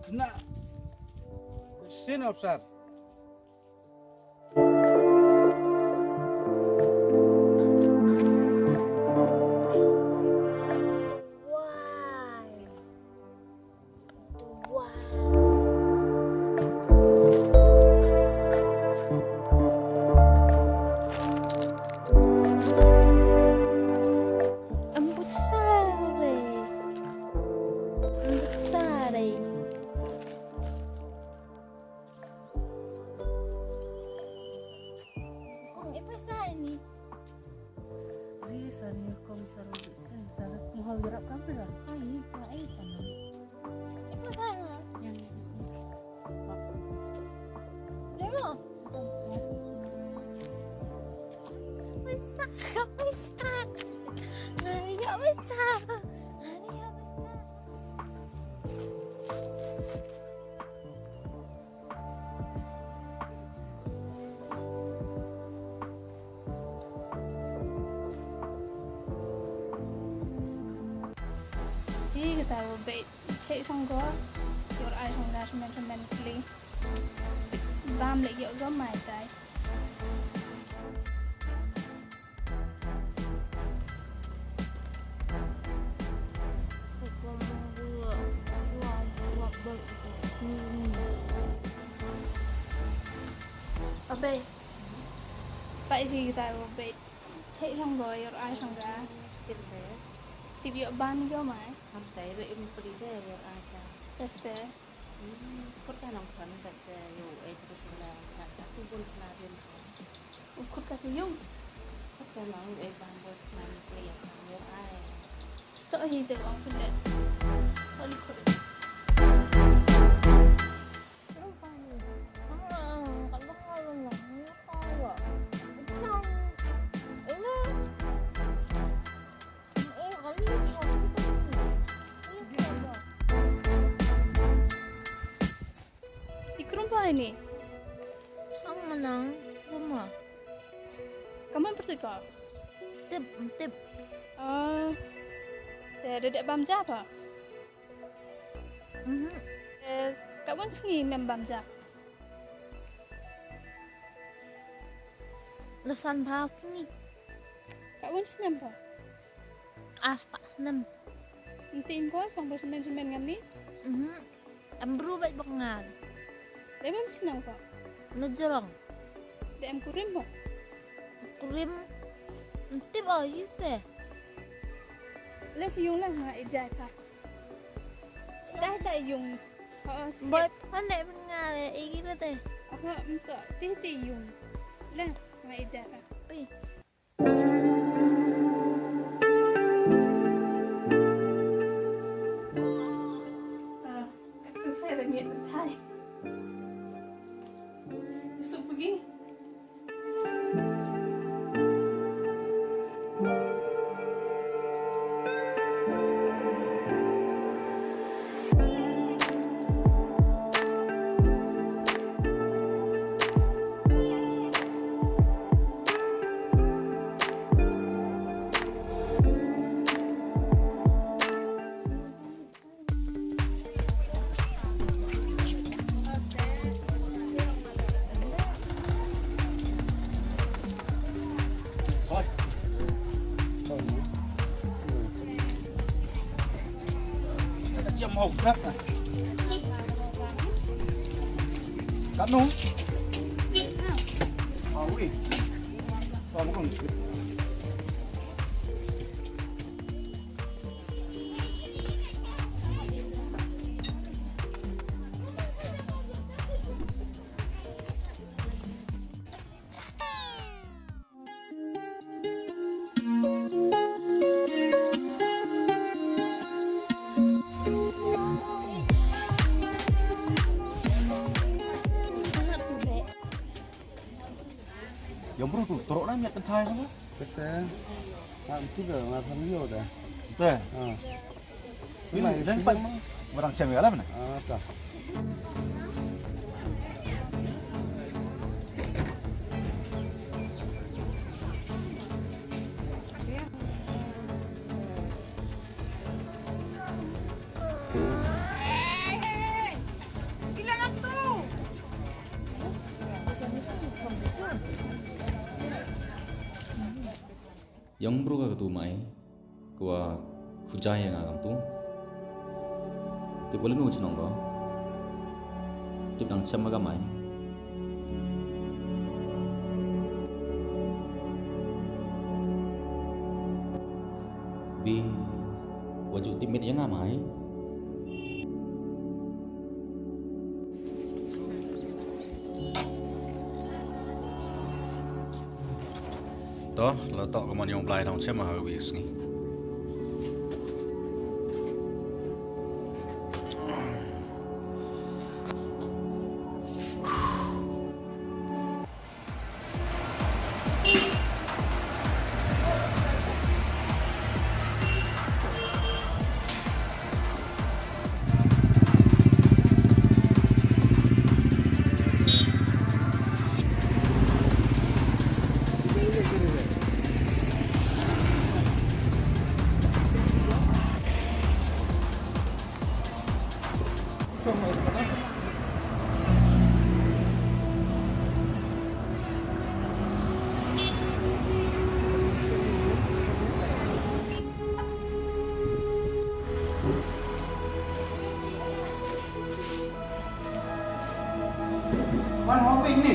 Kena sin besar. Kita bait cek sanggo, your eye on that mentally. Bam like you go my die. Abe, bait kita bait cek sanggo, your eye on that. Thì việc ban vô mà không thấy rồi em đi ra rồi ai sao teste cốt cái lòng phấn thật dù em tôi là các khu vực là bên cốt cái gì dùng cốt cái lòng em ban bớt mà liền nhiều ai tôi gì từ ông phân định tôi đi cốt ini sama nang kulmar kamu bertukar tip dedek bamja apa kamu sengi mem bamja lesan bau ni kamu senam apa aspak senam nanti info sampai semen ngani embru baik bengal Em senang apa? Nujurong. Em kurim apa? Kurim. Tip ayu teh. Les yung lang ha ijay ka. Dah yung. Boy pandai bengal igi teh. Ako muka tih yung. Lah ha ijay ka. Oi. Itu saya rengit Thai. Besok pergi. Hộp đất này Satu. Oh, wih. Oh, bukan. Yang bro tu, teruk dah minyak kentai semua. Basta, juga macam dia dah. Betul. Ini dan barang cemil lah mana? Tak. Yang bro ka tu mai kwa kujaya nga kam tu tip boleh nu chnong ko tip dang cham ga mai bi waju tip mit yang nga mai toh letak ke mana yang belai daun cem habis ni. Wan hobi ni.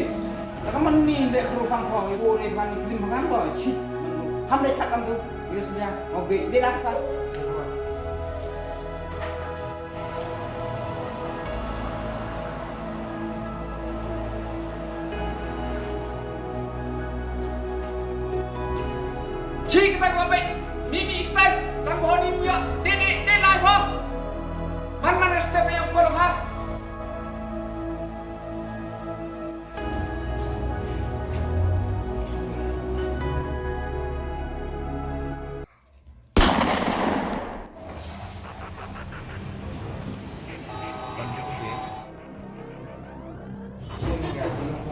Takkan meni dek kerufang kau ibu ni kan iklim makan kau cik. Ham dek cakap tu. Biasanya hobi dia laksa. Cik kita hobi. Mimi style. Tak boleh ni punya. Dia live ho. Mana step yang boleh ha?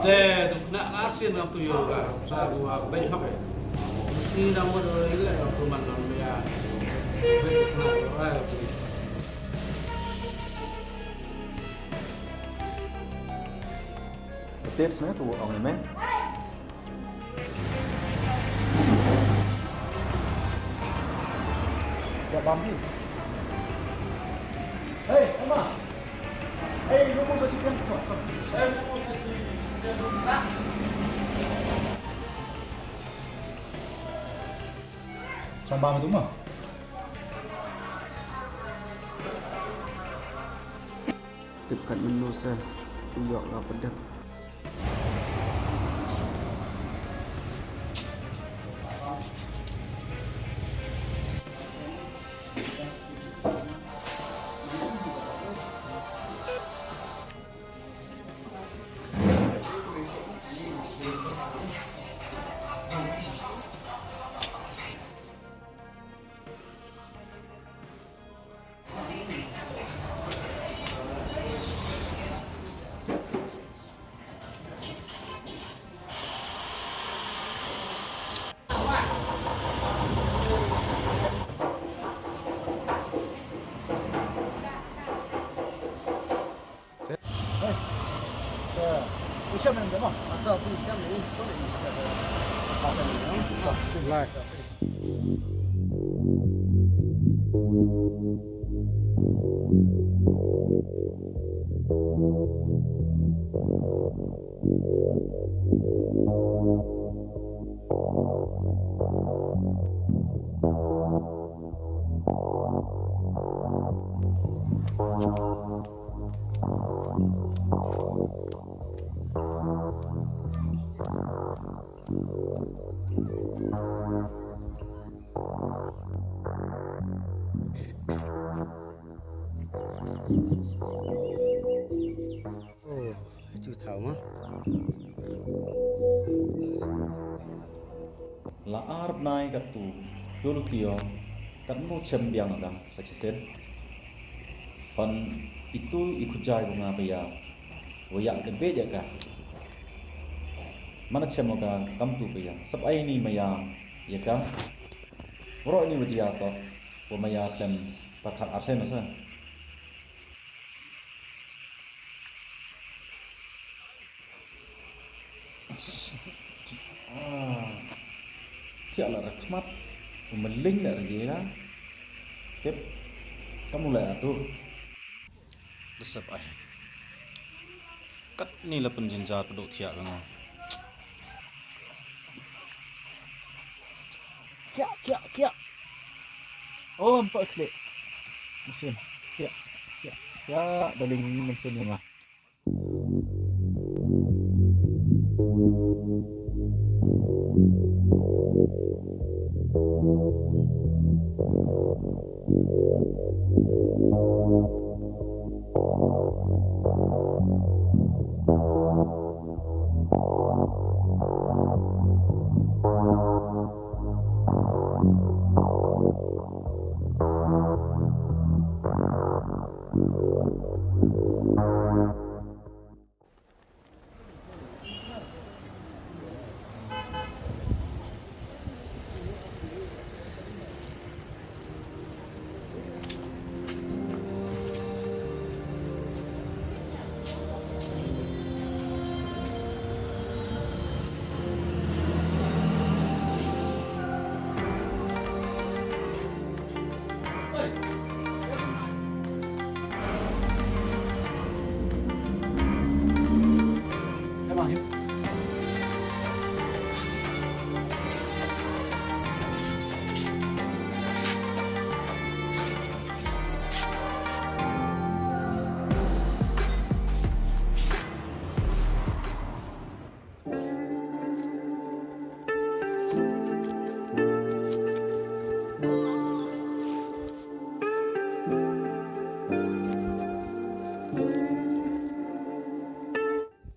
Theh tu nak arsien yang tu juga. Satu baik apa? Mesti nama orang ini lah tu mana dia. Baik nak Tết sebenarnya tu orang ni men. Tak bambi. Hey, Emma. Hey, lu mau baca kan? Hey, lu mau baca. Sambal tu mah. Dekat menu saya, tuyok lah pedas. Siapa yang dah? Atau apa macam ni? Kau nak istirahat. Pasal ni, Like. Chưa thảo mà. La arab nai kat tu yolu tio kan mo cembiang aga sachisen pan itu ikut jai bunga paya woyak de beja ka mana cemoga kam tu paya sab ai ni maya ya ka ro ni wajia to wo maya tem pyrkhat arsien masa Tiada rahmat, memeling dari dia. Tip, kamu lihat tu. Besar ay. Kat ni lah penjinjar peduk tiak kan. Kia. Oh, empat klik. Mesin. Kia. Daling mesin ni mah.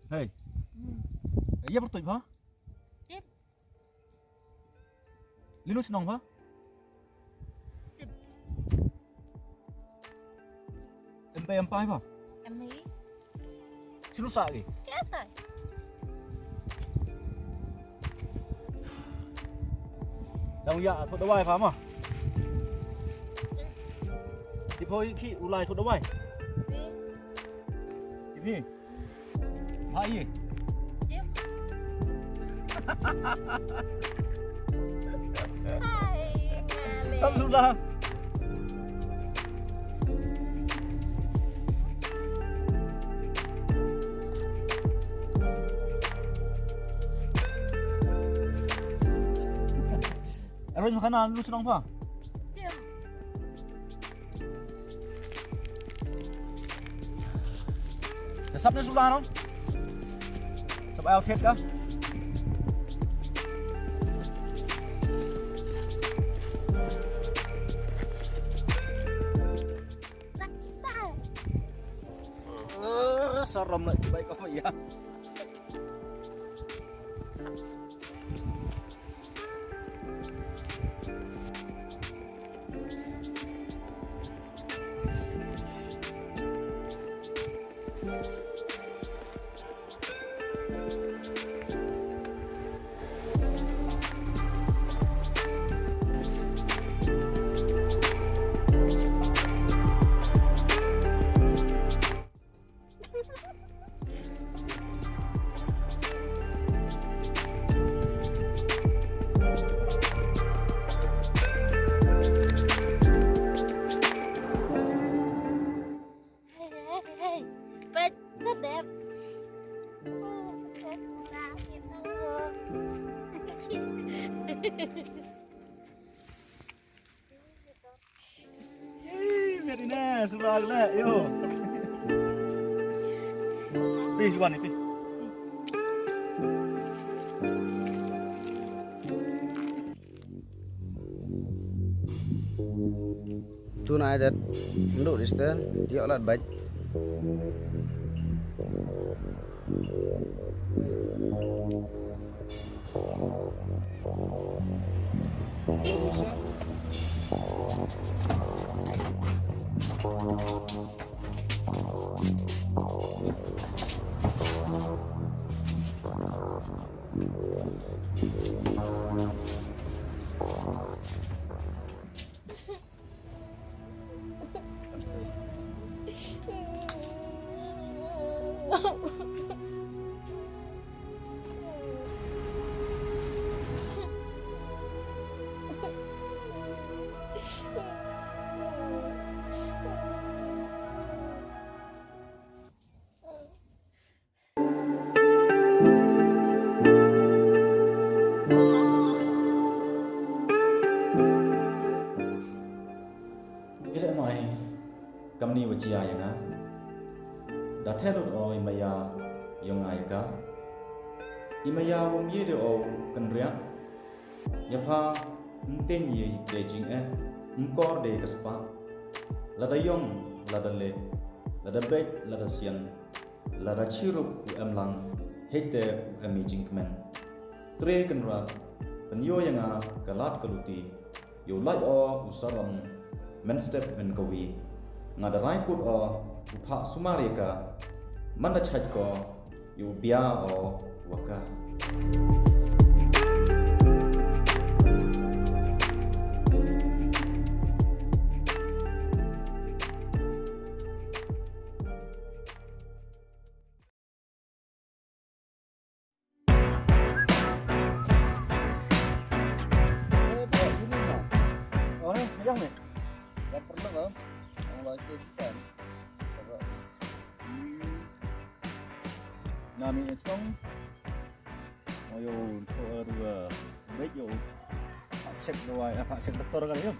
Hey, iya bertuj ba? Yep. Lino sinong ba? Yep. Empai ba? Em nghĩ Sino sa lagi? chết rồi. Dang ya thot dawai fa ma. Tipoi ki ulai thot dawai. Đi. Tipi. Hai. Yep. Hai ngale. Sam sudah. Arrange makanan lu senang pa? Yep. Sắp đến sudah không? Sắp ao thiệt cả. Serem lại baik kau ya. Rất đẹp. Đẹp là đẹp hơn. Dina, sebelah lah, yo. Pi, luar ni, pi. Tu nak ada nduk di stand, dia olah baik. Ile mai kamni wajia yang da thelo o imaya yung ai ka imaya wom ye de o kan ria ya pha ten ye de jing kor de kaspa la da yong la da le la da bet la da sian la da chirup u amlang hete ami jingmen tre kan ra penyo yang kalat kaluti yo lai o usaram men step men kawi ngada rai put o upha sumarika manda chat ko yu bia o waka Nami Estong, Oyo, dua, baik yo, Pak Cek dua, Pak Cek doktor kali yo.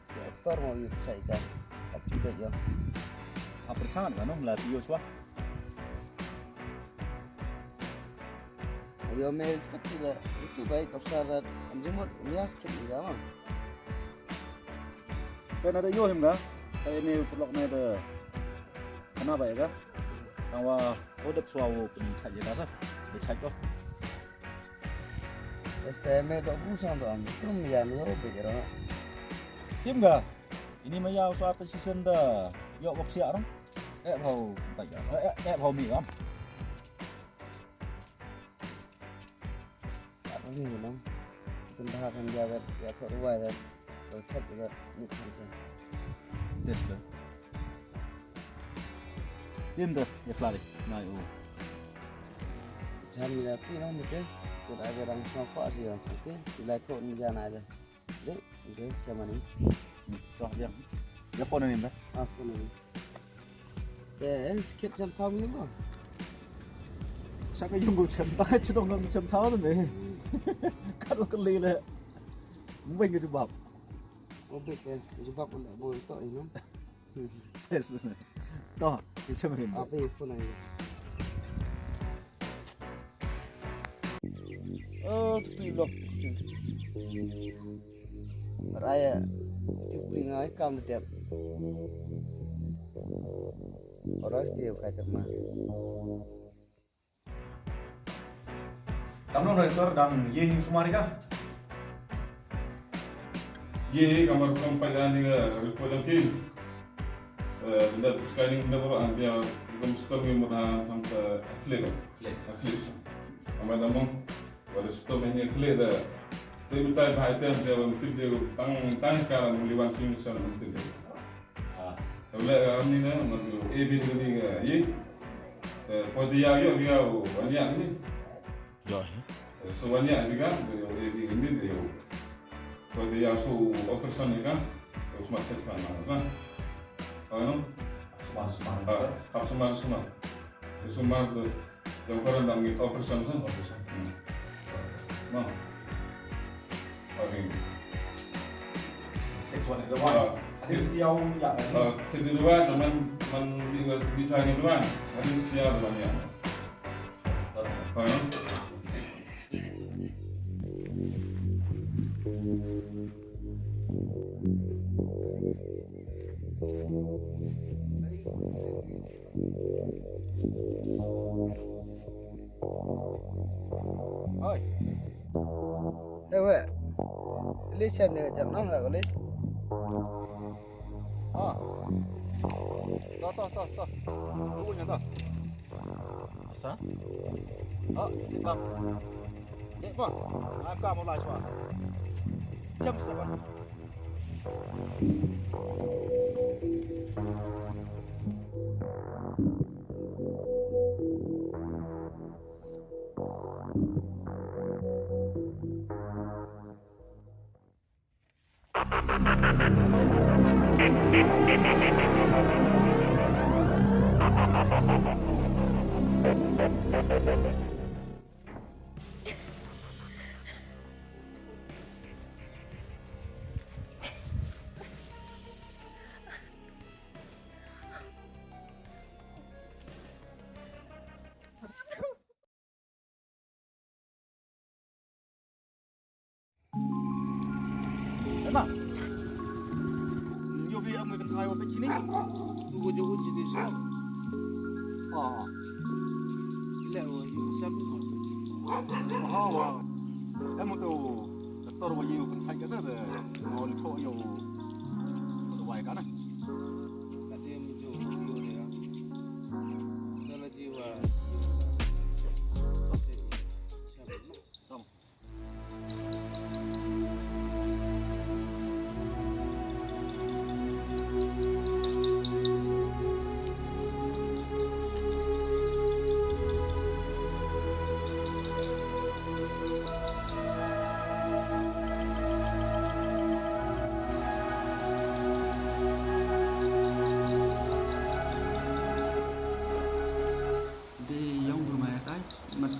Doktor mau cai kan, tapi baik yo. Apa sangat kan, melatih yo suah. Ayo mel cepat juga, itu baik kapsarat, anjumut, nias kit juga mah. Kan ada yo him ka, ini pelok na ada, kenapa ya ka? Tawa odep suawo pun cai je sah, dia cai ko. STM dok busang tu am, belum ya ni robek je orang. Tim ka, ini maya suat season dah, yo wak siap orang. Bau tak ya, bau mi am. Apa ni memang, kita akan jaga ya terluai dan tercap juga ni kan. Test. Tim dah, ya kelari. Nah, yo. Jam ni tapi nak ni ke, kita ada orang semua sih, okey. Kita tu ni jangan ada. Dek, okey, sama ni. Cok dia. Dia phone ni dah. Apa ni? Sikit jam tahu ni kau. Siapa yang buat jam tahu? Cuma orang jam tahu tu meh. Kalau keli le, mungkin gitu bab. Obek ke, jumpa pun tak boleh tak ini. Test. Toh, kita macam ni. Apa itu nak? Oh, pilok. Raya, tiup ngai kam tiap. Orang tiup kata mah. Kamu rektor dan ye sumarika. Ye kamar kampanye ni report tim. Dah sekarang dah orang dia sekarang mana sampai atlet. Kamar damang pada sekarang ni atlet dah. Tapi kita bahaya dia mungkin dia tang sekarang meliwan sini sana mungkin dia. Kalau kami ni mana AB ni ye. Pada yang dia banyak ni. Jauh. So banyak juga dia AB ini dia. Pada yang so operasi ni kan, semua sesuatu kan. Ano? Semua. Semua tu yang orang dah mengikut operasi sana. Nah. Okay. Next one is the one. Setiau ya. Keduluan teman bisa duluan. Harus setia duluan ya. Apa? Ôi. Đâu vậy? Lấy xem này chẳng nóng là có lấy. To. Tunggu nya to. Asa? Bang. Dek bang. Aku mau lah semua. Jam sudah bang. Emang? Yo bi ang kan tayo pa sini. Uji di sana. Ile o siap ni. Wah. Em tu doktor wa yo kan sai ka sa de. Mo li tho yo. Tu wai ka na. Tadi muncul ni ya. Kalau jiwa.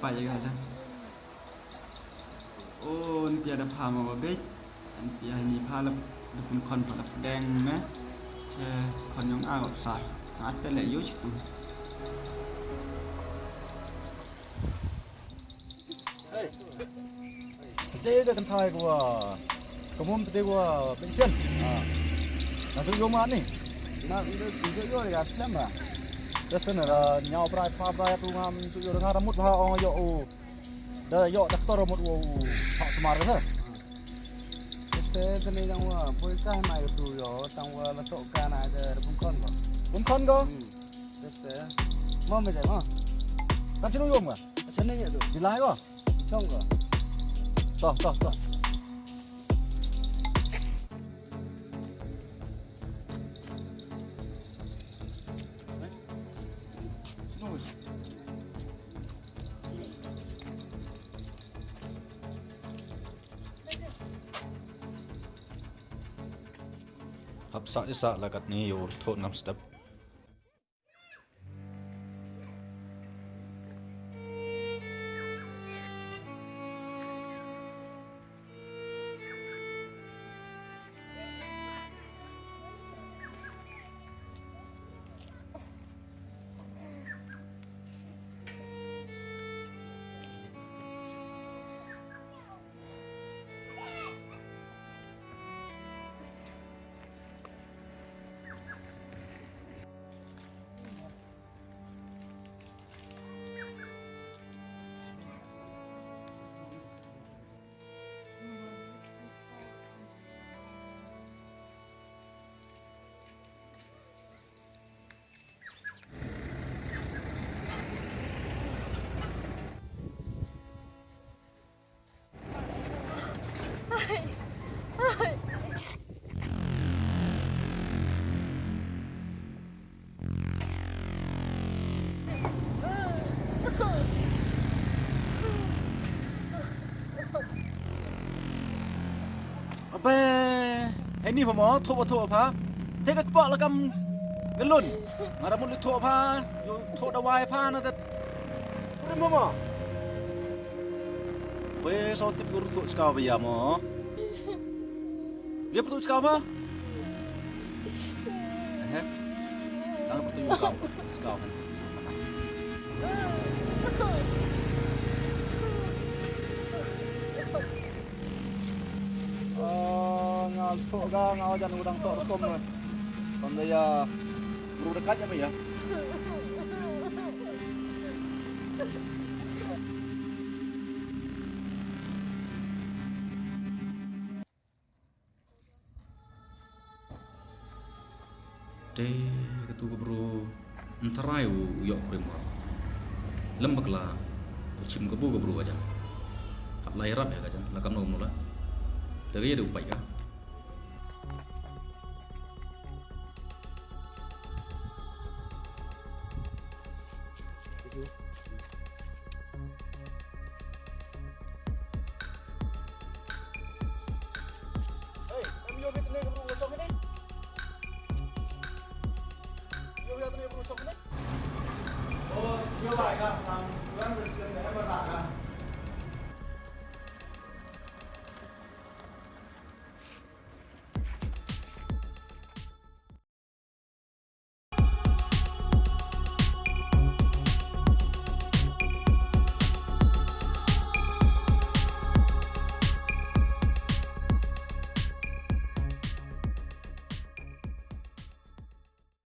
Apa ya kan? Oh, ni dia ada paham apa bet? Dia ni paham dukun kon pada deng na. Saya kon yang agak sah. Ada le yo situ. Đây là con thai của môn tây của bệnh xuyên. Là tôi vô mà nè. Nó tôi vô là xem mà. Terus là nhau prai tu ngam tu yo ngara mut ha ong yo da yo doktor mut wo hak semar ke. Este ni yang wa boy ka mai tu yo tang wa la to ka na de bun kon ko. Bun kon ko? Este. Mo me de mo. Kan sino yo ma? Chen ni tu. Di lai ko. Chong ko. To. Hapsa isa lagat ni yo thot nam step. Apa? Ini pemo thua pha. Thế cái bọ là cầm cái lùn. Mà đã một lít thua pha, yo thua đã vài pha nó thật. Cái mồm à? Bây giờ tiếp guru thua skau bây giờ mà. Dia betul skau pha? Ang pertuyo kau, sekau kan. Ngal tok ga ngau jan udang tok rekom ni. Pandai ya guru dekat apa ya? Ketu bro enterai yok prima lembagla chim kabu bro aja hap lai rap ya kajan lakam no mula tege de upai ka